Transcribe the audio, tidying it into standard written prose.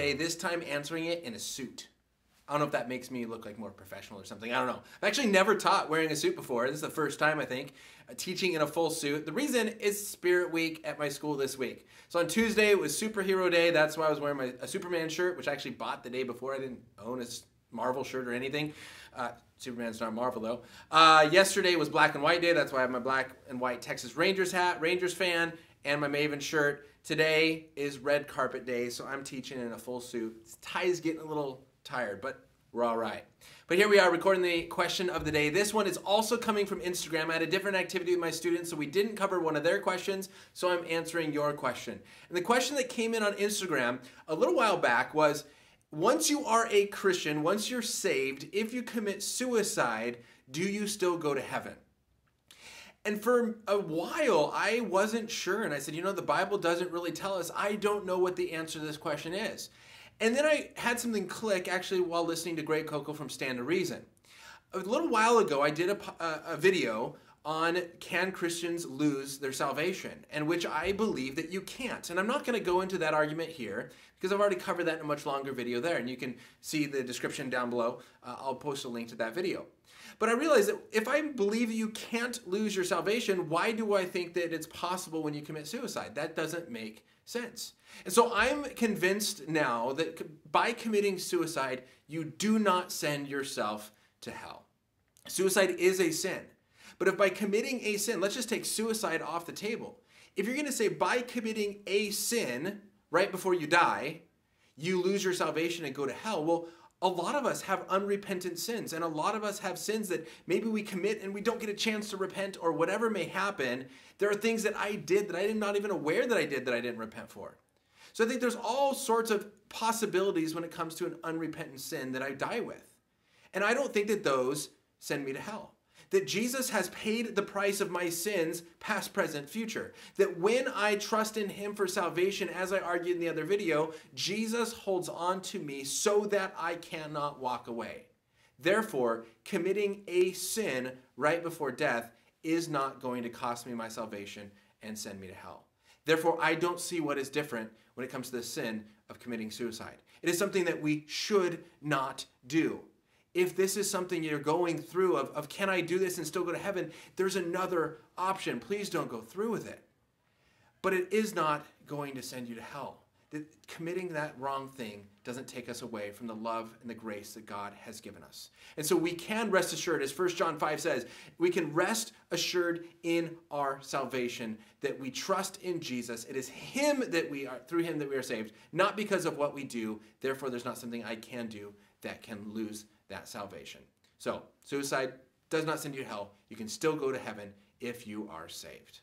day, this time answering it in a suit. I don't know if that makes me look like more professional or something. I don't know. I've actually never taught wearing a suit before. This is the first time, I think, teaching in a full suit. The reason is Spirit Week at my school this week. So on Tuesday, it was Superhero Day. That's why I was wearing a Superman shirt, which I actually bought the day before. I didn't own a Marvel shirt or anything. Superman's not Marvel, though. Yesterday was Black and White Day. That's why I have my black and white Texas Rangers hat, Rangers fan, and my Maven shirt. Today is Red Carpet Day, so I'm teaching in a full suit. This tie's getting a little tired, but we're all right. But here we are recording the question of the day. This one is also coming from Instagram. I had a different activity with my students, so we didn't cover one of their questions, so I'm answering your question. And the question that came in on Instagram a little while back was, once you are a Christian, once you're saved, if you commit suicide, do you still go to heaven? And for a while, I wasn't sure. And I said, the Bible doesn't really tell us. I don't know what the answer to this question is. And then I had something click, actually, while listening to Great Coco from Stand to Reason. A little while ago, I did a video on can Christians lose their salvation, and which I believe that you can't. And I'm not going to go into that argument here, because I've already covered that in a much longer video there, and you can see the description down below. I'll post a link to that video. But I realized that if I believe you can't lose your salvation, why do I think that it's possible when you commit suicide? That doesn't make sense. And so I'm convinced now that by committing suicide, you do not send yourself to hell. Suicide is a sin. But if by committing a sin, let's just take suicide off the table. If you're going to say by committing a sin right before you die, you lose your salvation and go to hell, well, a lot of us have unrepentant sins, and a lot of us have sins that maybe we commit and we don't get a chance to repent, or whatever may happen. There are things that I did that I am not even aware that I did that I didn't repent for. So I think there's all sorts of possibilities when it comes to an unrepentant sin that I die with. And I don't think that those send me to hell. That Jesus has paid the price of my sins, past, present, future. That when I trust in him for salvation, as I argued in the other video, Jesus holds on to me so that I cannot walk away. Therefore, committing a sin right before death is not going to cost me my salvation and send me to hell. Therefore, I don't see what is different when it comes to the sin of committing suicide. It is something that we should not do. If this is something you're going through of can I do this and still go to heaven, there's another option. Please don't go through with it. But it is not going to send you to hell. That committing that wrong thing doesn't take us away from the love and the grace that God has given us. And so we can rest assured, as 1 John 5 says, we can rest assured in our salvation, that we trust in Jesus. It is him that through him that we are saved, not because of what we do. Therefore, there's not something I can do that can lose that salvation. So, suicide does not send you to hell. You can still go to heaven if you are saved.